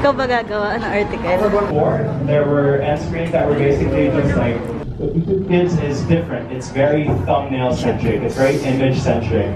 Ikaw ba gagawa ng article? Before, there were end screens that were basically just like, YouTube Kids is different. It's very thumbnail centric. It's very image centric.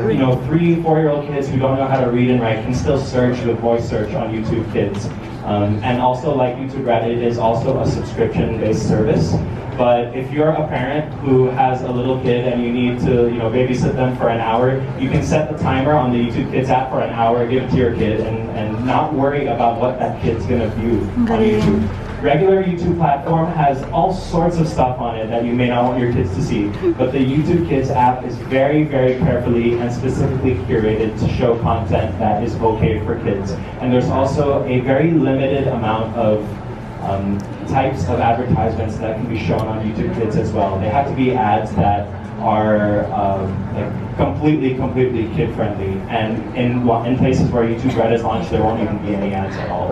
You know, 3-4-year-old kids who don't know how to read and write can still search with voice search on YouTube Kids. And also, like YouTube Red, it is also a subscription-based service. But if you're a parent who has a little kid and you need to, you know, babysit them for an hour, you can set the timer on the YouTube Kids app for an hour, give it to your kid, and not worry about what that kid's gonna view on YouTube. Regular YouTube platform has all sorts of stuff on it that you may not want your kids to see, but the YouTube Kids app is very, very carefully and specifically curated to show content that is okay for kids. And there's also a very limited amount of types of advertisements that can be shown on YouTube Kids as well. They have to be ads that are like completely kid-friendly. And in places where YouTube Red is launched, there won't even be any ads at all.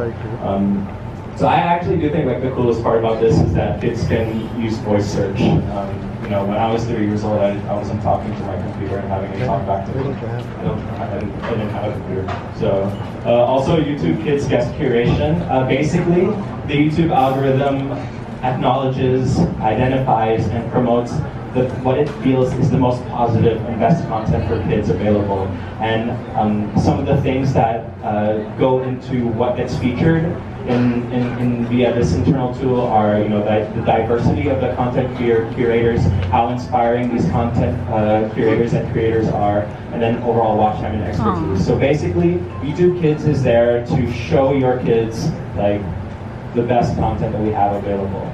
So I actually do think like the coolest part about this is that kids can use voice search. You know, when I was 3 years old, I wasn't talking to my computer and having it talk back to me. I didn't have a computer. So also YouTube Kids guest curation. Basically, the YouTube algorithm acknowledges, identifies, and promotes what it feels is the most positive and best content for kids available. And some of the things that go into what gets featured via this internal tool are, you know, the diversity of the content curators, how inspiring these content curators and creators are, and then overall watch time and expertise. So basically, YouTube Kids is there to show your kids like the best content that we have available.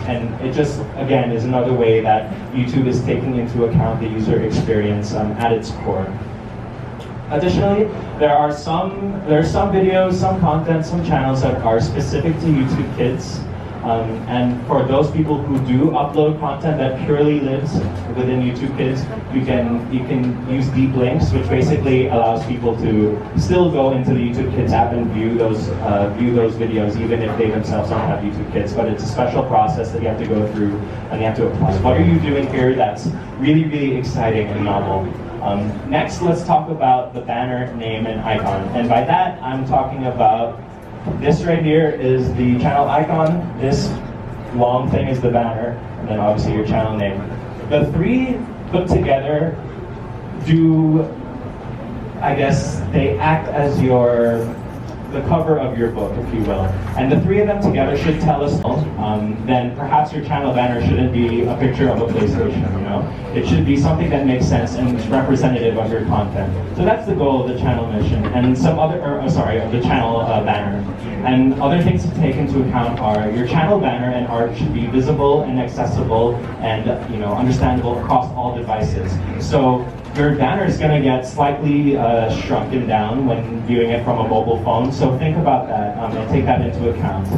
And it just, again, is another way that YouTube is taking into account the user experience at its core. Additionally, there are some videos, some content, some channels that are specific to YouTube Kids. And for those people who do upload content that purely lives within YouTube Kids, you can use deep links, which basically allows people to still go into the YouTube Kids app and view those videos, even if they themselves don't have YouTube Kids. But it's a special process that you have to go through and you have to apply. So what are you doing here that's really, really exciting and novel? Next, let's talk about the banner, name, and icon. And by that, I'm talking about this right here is the channel icon. This long thing is the banner, and then obviously your channel name. The three put together I guess, they act as the cover of your book, if you will. And the three of them together should tell us, then perhaps your channel banner shouldn't be a picture of a PlayStation, you know? It should be something that makes sense and is representative of your content. So that's the goal of the channel mission, and of the channel banner. And other things to take into account are your channel banner and art should be visible and accessible and, you know, understandable across all devices. So your banner is going to get slightly shrunken down when viewing it from a mobile phone, so think about that and take that into account.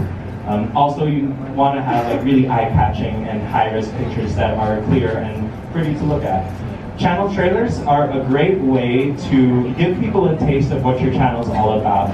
Also, you want to have like really eye-catching and high-res pictures that are clear and pretty to look at. Channel trailers are a great way to give people a taste of what your channel is all about.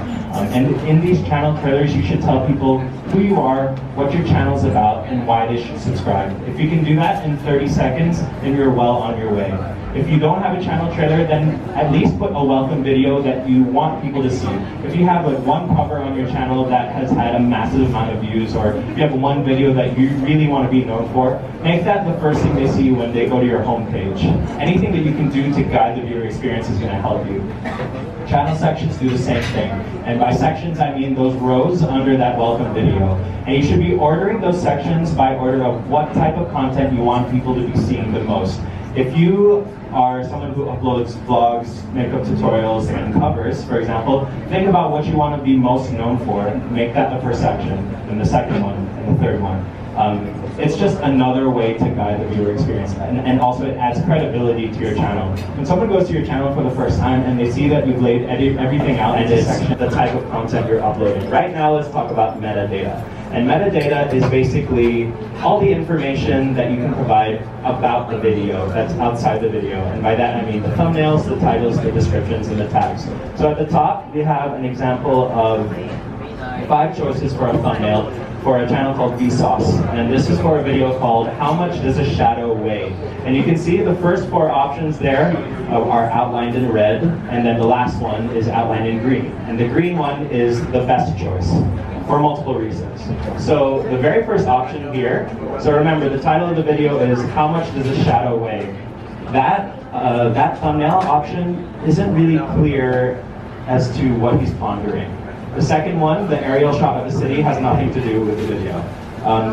And in these channel trailers, you should tell people who you are, what your channel is about, and why they should subscribe. If you can do that in 30 seconds, then you're well on your way. If you don't have a channel trailer, then at least put a welcome video that you want people to see. If you have like one cover on your channel that has had a massive amount of views, or if you have one video that you really want to be known for, make that the first thing they see when they go to your homepage. Anything that you can do to guide the viewer experience is going to help you. Channel sections do the same thing. And by sections, I mean those rows under that welcome video. And you should be ordering those sections by order of what type of content you want people to be seeing the most. If you are someone who uploads vlogs, makeup tutorials, and covers, for example, think about what you want to be most known for. Make that the first section, then the second one, and the third one. It's just another way to guide the viewer experience, and also it adds credibility to your channel. When someone goes to your channel for the first time and they see that you've laid everything out in this section, the type of content you're uploading. Right now, let's talk about metadata. And metadata is basically all the information that you can provide about the video that's outside the video. And by that I mean the thumbnails, the titles, the descriptions, and the tags. So at the top, we have an example of 5 choices for a thumbnail for a channel called Vsauce. And this is for a video called How Much Does a Shadow way. And you can see the first 4 options there are outlined in red, and then the last one is outlined in green. And the green one is the best choice for multiple reasons. So the very first option here, so remember the title of the video is how much does a shadow weigh? That thumbnail option isn't really clear as to what he's pondering. The second one, the aerial shot of the city, has nothing to do with the video.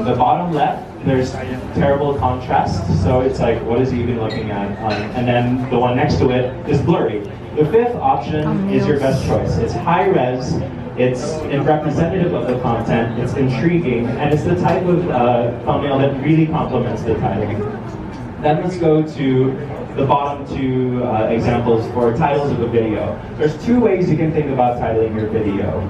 The bottom left, there's terrible contrast, so it's like, what is he even looking at? And then the one next to it is blurry. The 5th option is your best choice. It's high res, it's representative of the content, it's intriguing, and it's the type of thumbnail that really complements the title. Then let's go to the bottom 2 examples for titles of a video. There's 2 ways you can think about titling your video.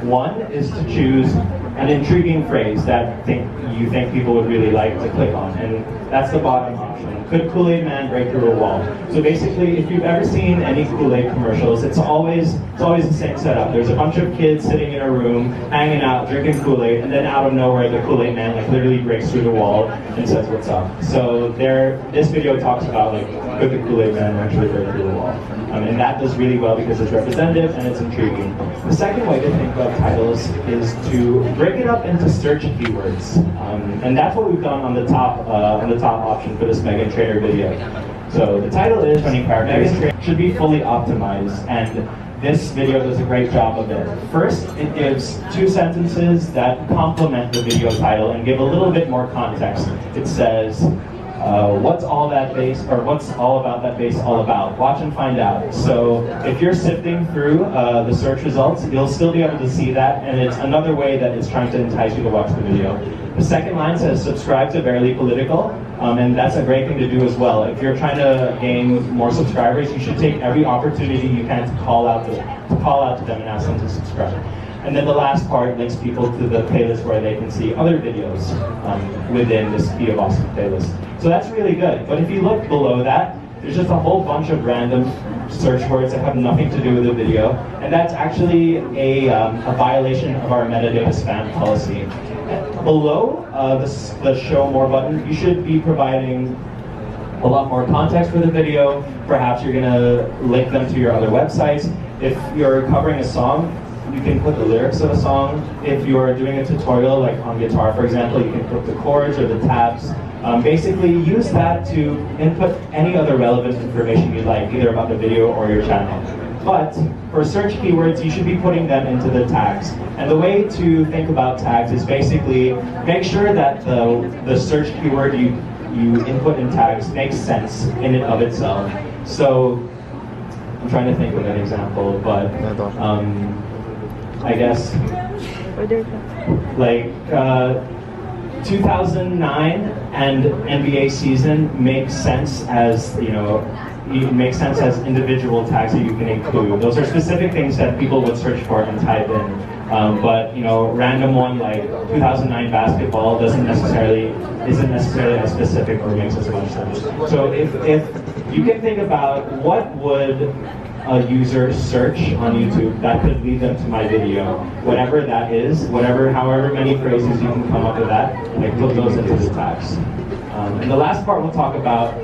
One is to choose an intriguing phrase that you think people would really like to click on, and that's the bottom option. Could Kool-Aid Man break through a wall? So basically, if you've ever seen any Kool-Aid commercials, it's always the same setup. There's a bunch of kids sitting in a room, hanging out, drinking Kool-Aid, and then out of nowhere, the Kool-Aid Man like literally breaks through the wall and says, "What's up?" So this video talks about like, could the Kool-Aid Man actually break through the wall? And that does really well because it's representative and it's intriguing. The second way to think about titles is to break it up into search keywords, and that's what we've done on the top option for this Megan Trainor video. So the title is "Running Characters should be fully optimized," and this video does a great job of it. First, it gives 2 sentences that complement the video title and give a little bit more context. It says, what's all about that base all about? Watch and find out. So if you're sifting through the search results, you'll still be able to see that, and it's another way that it's trying to entice you to watch the video. The second line says, subscribe to Barely Political, and that's a great thing to do as well. If you're trying to gain more subscribers, you should take every opportunity you can to call out to them and ask them to subscribe. And then the last part links people to the playlist where they can see other videos within this Speed of Awesome playlist. So that's really good. But if you look below that, there's just a whole bunch of random search words that have nothing to do with the video. And that's actually a violation of our metadata spam policy. Below the show more button, you should be providing a lot more context for the video. Perhaps you're going to link them to your other websites. If you're covering a song, you can put the lyrics of a song. If you're doing a tutorial, like on guitar, for example, you can put the chords or the tabs. Basically, use that to input any other relevant information you'd like, either about the video or your channel. But for search keywords, you should be putting them into the tags. And the way to think about tags is basically make sure that the search keyword you input in tags makes sense in and of itself. So I'm trying to think of an example, but I guess like 2009 and NBA season makes sense as, it makes sense as individual tags that you can include. Those are specific things that people would search for and type in. But random one like 2009 basketball isn't necessarily as specific or makes as much sense. So if you can think about what would a user search on YouTube that could lead them to my video, whatever that is, however many phrases you can come up with that, like put those into the tags. And the last part we'll talk about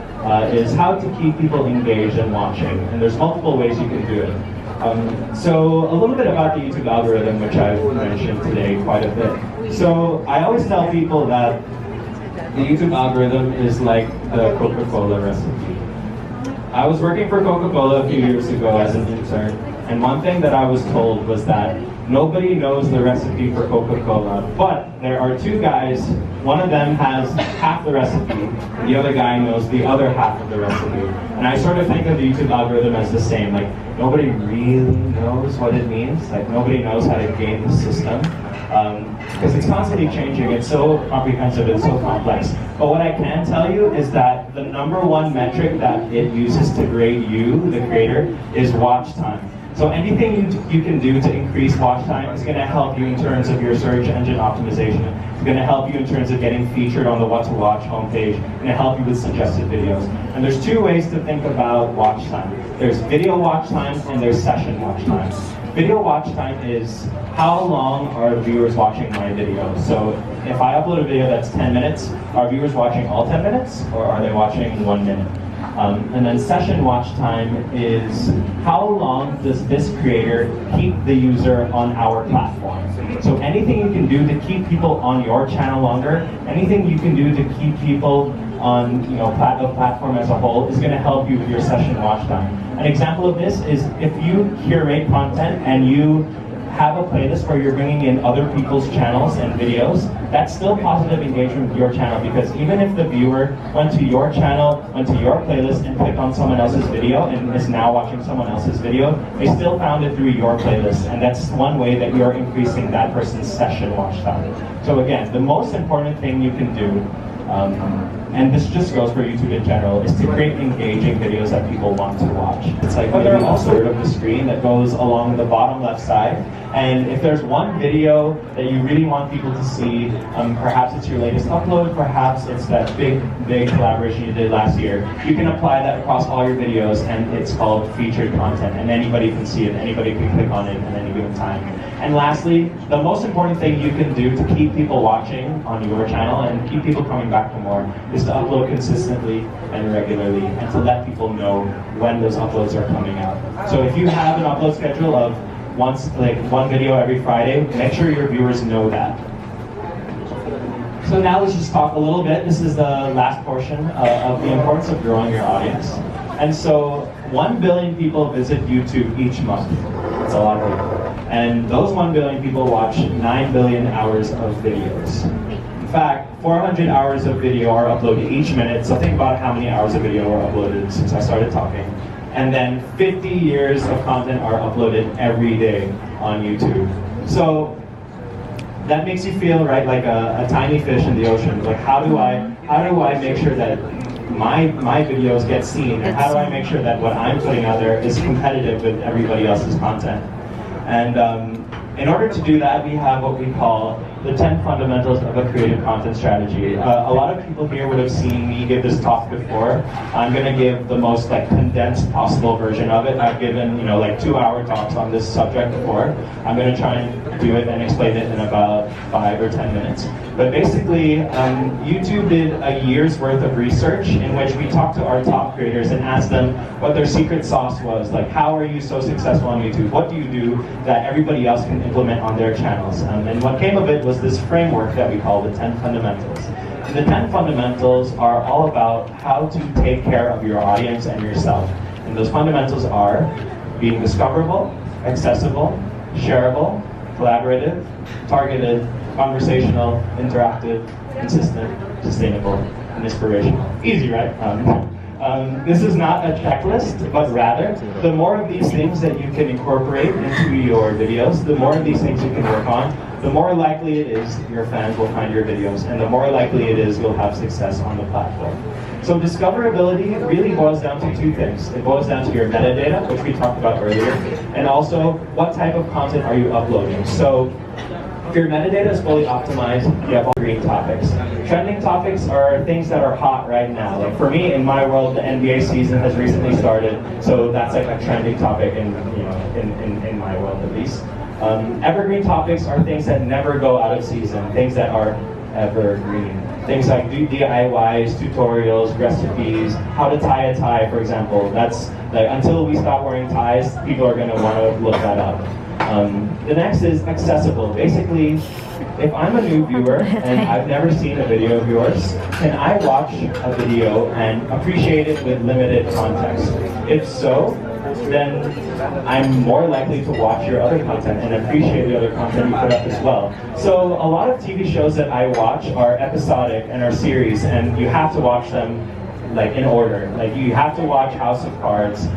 is how to keep people engaged and watching. And there's multiple ways you can do it. So a little bit about the YouTube algorithm, which I've mentioned today quite a bit. So I always tell people that the YouTube algorithm is like the Coca-Cola recipe. I was working for Coca-Cola a few years ago as an intern, and one thing that I was told was that nobody knows the recipe for Coca-Cola, but there are 2 guys, one of them has half the recipe, the other guy knows the other half of the recipe. And I sort of think of the YouTube algorithm as the same, like nobody really knows what it means, like nobody knows how to game the system. Because it's constantly changing, it's so comprehensive, it's so complex. But what I can tell you is that the #1 metric that it uses to grade you, the creator, is watch time. So anything you can do to increase watch time is going to help you in terms of your search engine optimization. It's going to help you in terms of getting featured on the What to Watch homepage, and it help you with suggested videos. And there's 2 ways to think about watch time. There's video watch time and there's session watch time. Video watch time is how long are the viewers watching my video. So if I upload a video that's 10 minutes, are viewers watching all 10 minutes or are they watching 1 minute? And then session watch time is how long does this creator keep the user on our platform. So anything you can do to keep people on your channel longer, anything you can do to keep people on the platform as a whole is going to help you with your session watch time. An example of this is if you curate content and you have a playlist where you're bringing in other people's channels and videos, that's still positive engagement with your channel, because even if the viewer went to your channel, went to your playlist and clicked on someone else's video and is now watching someone else's video, they still found it through your playlist, and that's one way that you're increasing that person's session watch time. So again, the most important thing you can do, and this just goes for YouTube in general, is to create engaging videos that people want to watch. It's like maybe a third of the screen that goes along the bottom left side, and if there's one video that you really want people to see, perhaps it's your latest upload, perhaps it's that big collaboration you did last year, you can apply that across all your videos, and it's called featured content, and anybody can see it, anybody can click on it at any given time. And lastly, the most important thing you can do to keep people watching on your channel and keep people coming back for more is to upload consistently and regularly, and to let people know when those uploads are coming out. So if you have an upload schedule of one video every Friday, make sure your viewers know that. So now let's just talk a little bit. This is the last portion of the importance of growing your audience. And so 1 billion people visit YouTube each month. That's a lot of people. And those 1 billion people watch 9 billion hours of videos. In fact, 400 hours of video are uploaded each minute, so think about how many hours of video are uploaded since I started talking. And then 50 years of content are uploaded every day on YouTube. So that makes you feel, right, like a tiny fish in the ocean. Like how do I make sure that my videos get seen, and how do I make sure that what I'm putting out there is competitive with everybody else's content? And in order to do that, we have what we call the 10 fundamentals of a creative content strategy. A lot of people here would have seen me give this talk before. I'm going to give the most condensed possible version of it. I've given 2-hour talks on this subject before. I'm going to try and do it and explain it in about 5 or 10 minutes. But basically, YouTube did a year's worth of research in which we talked to our top creators and asked them what their secret sauce was. Like, how are you so successful on YouTube? What do you do that everybody else can implement on their channels? And what came of it was this framework that we call the 10 fundamentals. And the 10 fundamentals are all about how to take care of your audience and yourself. And those fundamentals are being discoverable, accessible, shareable, collaborative, targeted, conversational, interactive, consistent, sustainable, and inspirational. Easy, right? This is not a checklist, but rather, the more of these things that you can incorporate into your videos, the more of these things you can work on, the more likely it is your fans will find your videos, and the more likely it is you'll have success on the platform. So discoverability really boils down to two things. It boils down to your metadata, which we talked about earlier, and also what type of content are you uploading. So if your metadata is fully optimized, you have all green topics. Trending topics are things that are hot right now. Like for me, in my world, the NBA season has recently started, so that's like a trending topic in my world at least. Evergreen topics are things that never go out of season, things that are evergreen. Things like DIYs, tutorials, recipes, how to tie a tie, for example. That's like until we stop wearing ties, people are going to want to look that up. The next is accessible. Basically, if I'm a new viewer and I've never seen a video of yours, can I watch a video and appreciate it with limited context? If so, then I'm more likely to watch your other content and appreciate the other content you put up as well. So a lot of TV shows that I watch are episodic and are series, and you have to watch them like in order. Like you have to watch House of Cards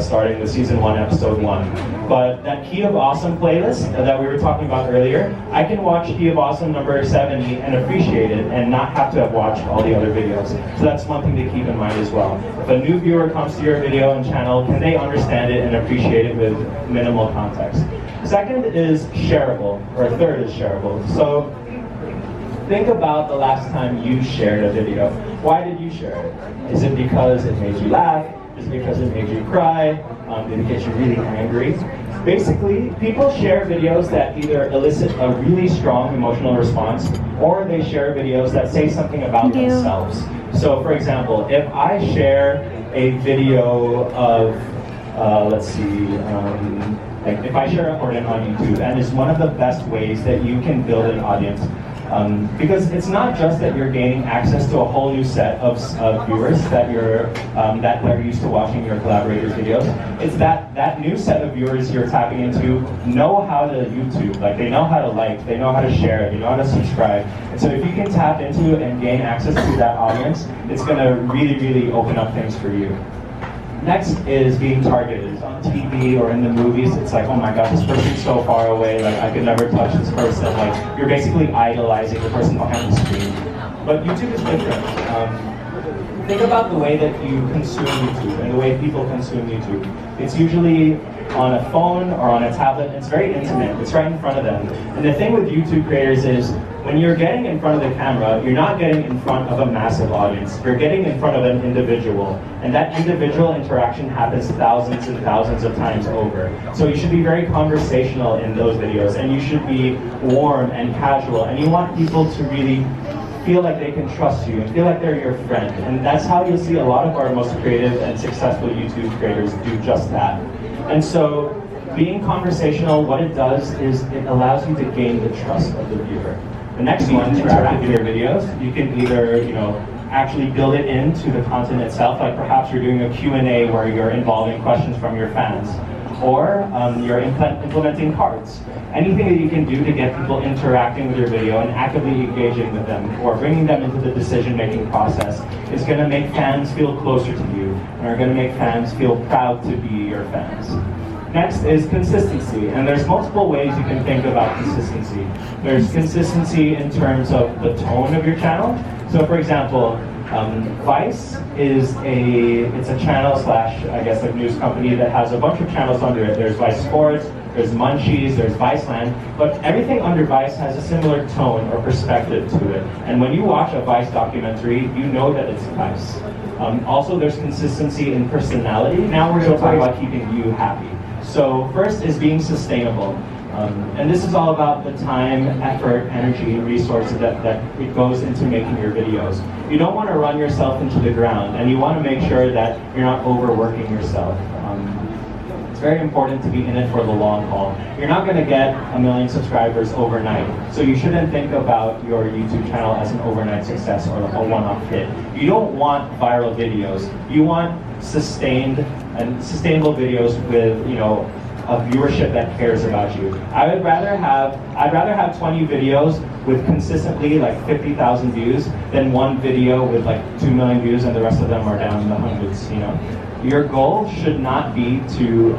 starting with season 1, episode 1. But that Key of Awesome playlist that we were talking about earlier, I can watch Key of Awesome number 70 and appreciate it and not have to have watched all the other videos. So that's one thing to keep in mind as well. If a new viewer comes to your video and channel, can they understand it and appreciate it with minimal context? Second is shareable, or third is shareable. So think about the last time you shared a video. Why did you share it? Is it because it made you laugh? Is it because it made you cry? Did it get you really angry? Basically, people share videos that either elicit a really strong emotional response, or they share videos that say something about themselves. So for example, if I share a video of, let's see, like if I share a recording on YouTube, and it's one of the best ways that you can build an audience. Because it's not just that you're gaining access to a whole new set of viewers that are used to watching your collaborators' videos. It's that new set of viewers you're tapping into know how to YouTube, like they know how to like, they know how to share, they know how to subscribe. And so if you can tap into and gain access to that audience, it's going to really, really open up things for you. Next is being targeted. On TV or in the movies, it's like, oh my god, this person's so far away, like I could never touch this person. Like you're basically idolizing the person behind the screen. But YouTube is different. Think about the way that you consume YouTube and the way people consume YouTube. It's usually on a phone or on a tablet. It's very intimate. It's right in front of them. And the thing with YouTube creators is, when you're getting in front of the camera, you're not getting in front of a massive audience. You're getting in front of an individual. And that individual interaction happens thousands and thousands of times over. So you should be very conversational in those videos, and you should be warm and casual. And you want people to really feel like they can trust you and feel like they're your friend. And that's how you'll see a lot of our most creative and successful YouTube creators do just that. And so being conversational, what it does is it allows you to gain the trust of the viewer. The next one, interact with your videos. You can either, actually build it into the content itself, like perhaps you're doing a Q&A where you're involving questions from your fans, or you're implementing cards. Anything that you can do to get people interacting with your video and actively engaging with them, or bringing them into the decision-making process, is going to make fans feel closer to you, and are going to make fans feel proud to be your fans. Next is consistency, and there's multiple ways you can think about consistency. There's consistency in terms of the tone of your channel. So for example, Vice is it's a channel slash, I guess, like news company that has a bunch of channels under it. There's Vice Sports, there's Munchies, there's Viceland, but everything under Vice has a similar tone or perspective to it. And when you watch a Vice documentary, you know that it's Vice. Also, there's consistency in personality. Now we're going to talk about keeping you happy. So first is being sustainable. And this is all about the time, effort, energy, and resources that it goes into making your videos. You don't want to run yourself into the ground, and you want to make sure that you're not overworking yourself. It's very important to be in it for the long haul. You're not going to get 1 million subscribers overnight, so you shouldn't think about your YouTube channel as an overnight success or a one-off hit. You don't want viral videos. You want sustained and sustainable videos with, a viewership that cares about you. I'd rather have 20 videos with consistently like 50,000 views than one video with like 2 million views and the rest of them are down in the hundreds. Your goal should not be to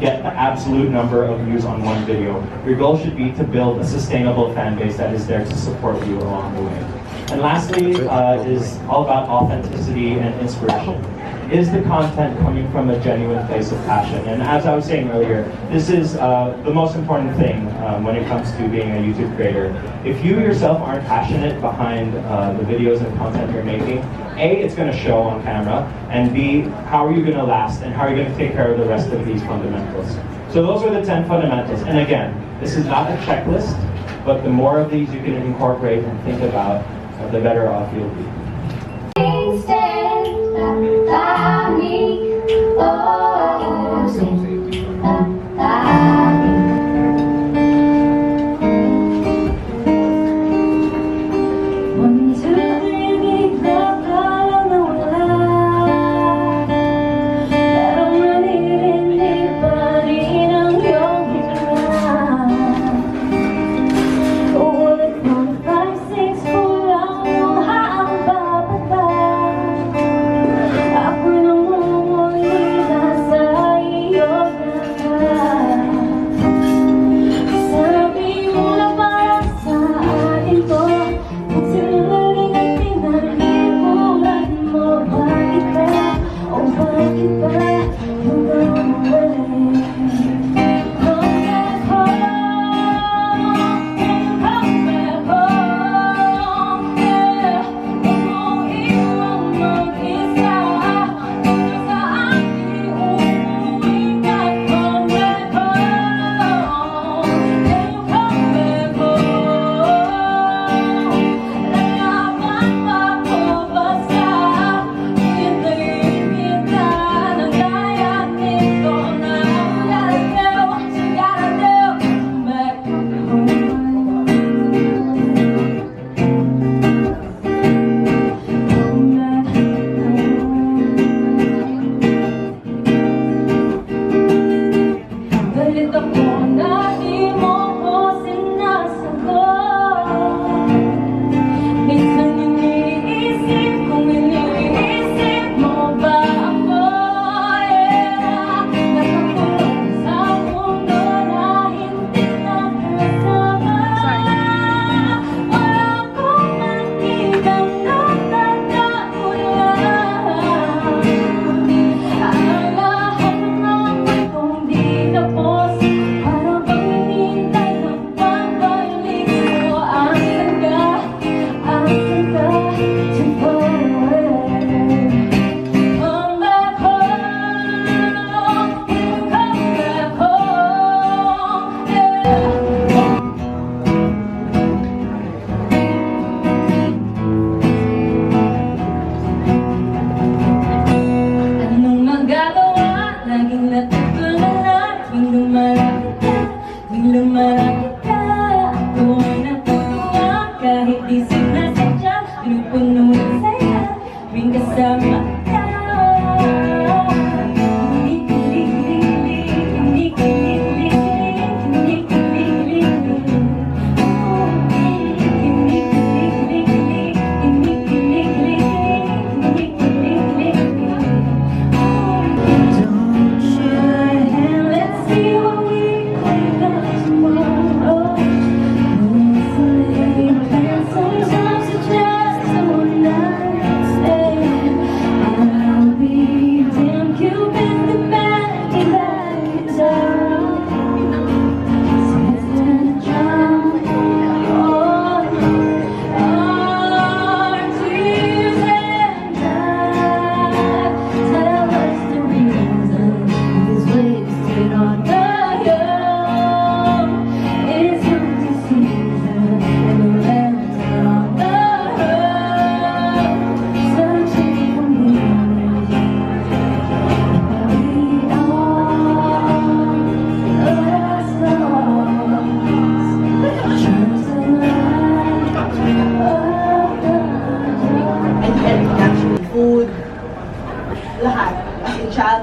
get the absolute number of views on one video. Your goal should be to build a sustainable fan base that is there to support you along the way. And lastly is all about authenticity and inspiration. Is the content coming from a genuine place of passion? And as I was saying earlier, this is the most important thing when it comes to being a YouTube creator. If you yourself aren't passionate behind the videos and content you're making, A, it's going to show on camera, and B, how are you going to last, and how are you going to take care of the rest of these fundamentals? So those are the 10 fundamentals. And again, this is not a checklist, but the more of these you can incorporate and think about, the better off you'll be.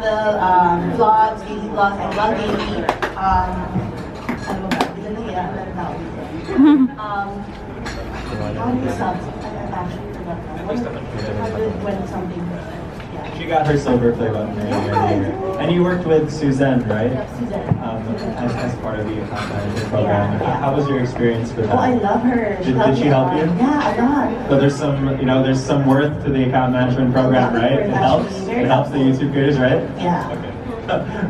travel, vlogs, daily vlogs, I love daily. Ano ba? Hindi na nahihirapan na tao. How many subs? I actually forgot that. 120 something. Yeah. She got her silver play button earlier. And you worked with Suzanne, right? Yeah, Suzanne. As part of the account management program. Yeah. How was your experience with that? Oh, I love her. Did she help you? Yeah, a lot. So there's some worth to the account management program, right? It helps. It helps the YouTube creators, right? Yeah. Okay.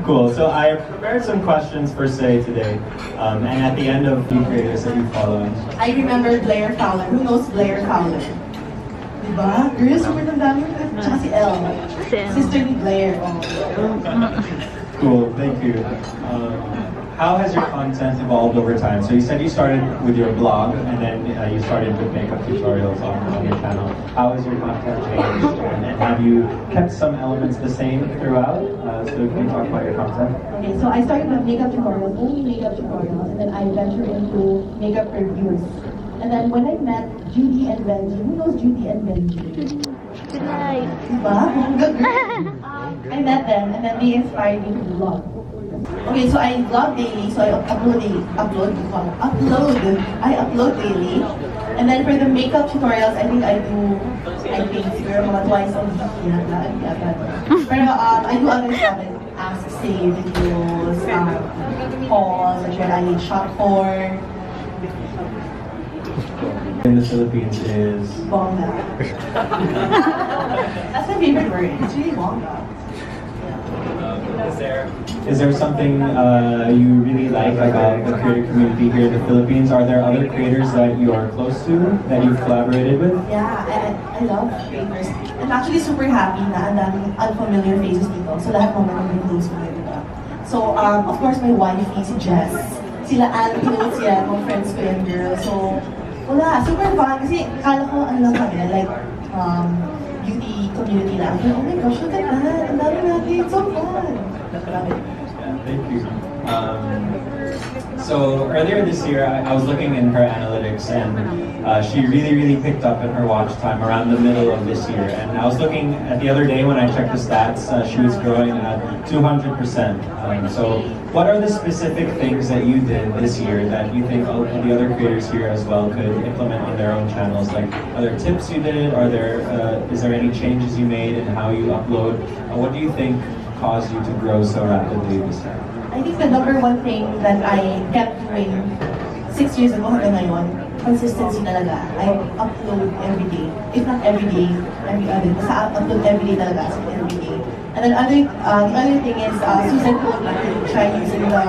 Cool. So I prepared some questions for Say today, and at the end of the creators that you follow. I remember Blair Fowler. Who knows Blair Fowler? Diba? Girl, super tanda mo. Tsaka si Elle. Sister ni Blair. Oh. Cool. Thank you. How has your content evolved over time? So you said you started with your blog, and then you started with makeup tutorials on your channel. How has your content changed? And have you kept some elements the same throughout? So can you talk about your content? Okay, so I started with makeup tutorials, only makeup tutorials, and then I ventured into makeup reviews. And then when I met Judy and Benji, who knows Judy and Benji? Good night. Diba? I met them, and then they inspired me to vlog. Okay, so I vlog daily, so I upload daily. And then for the makeup tutorials, I think siguro mga twice a week. Pero I do other stuff like Ask Say videos, hauls, like where I shop for. In the Philippines is Bongga. That's my favorite word. It's really bongga. Is there something you really like about the creator community here in the Philippines? Are there other creators that you are close to, that you've collaborated with? Yeah, I love creators. I'm actually super happy na ang daming unfamiliar faces dito. So lahat mo mga close mo, diba? So, of course, my wifey, si Jess. Sila Anto, sila mga friends ko yung girl. So, wala, super fun. Kasi akala ko, ano lang kami, like, beauty community lang. But, oh my gosh, look at that. Ang dami natin. It's so fun. Thank you. So earlier this year, I was looking in her analytics, and she really picked up in her watch time around the middle of this year. And I was looking at the other day when I checked the stats, she was growing at 200%. So what are the specific things that you did this year that you think the other creators here as well could implement on their own channels? Like, are there tips you did? Is there any changes you made in how you upload? What do you think caused you to grow so rapidly this year? I think the number one thing that I kept doing 6 years ago hanggang ngayon, consistency talaga. I upload every day. If not every day, every other. Basta upload every day talaga, so every day. And then the other thing is, Susan told me to try using the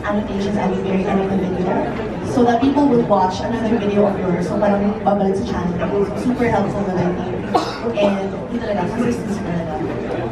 annotations at the very end of the video, so that people will watch another video of yours. So parang babalik sa channel. So super helpful na I think. And yun talaga, consistency talaga.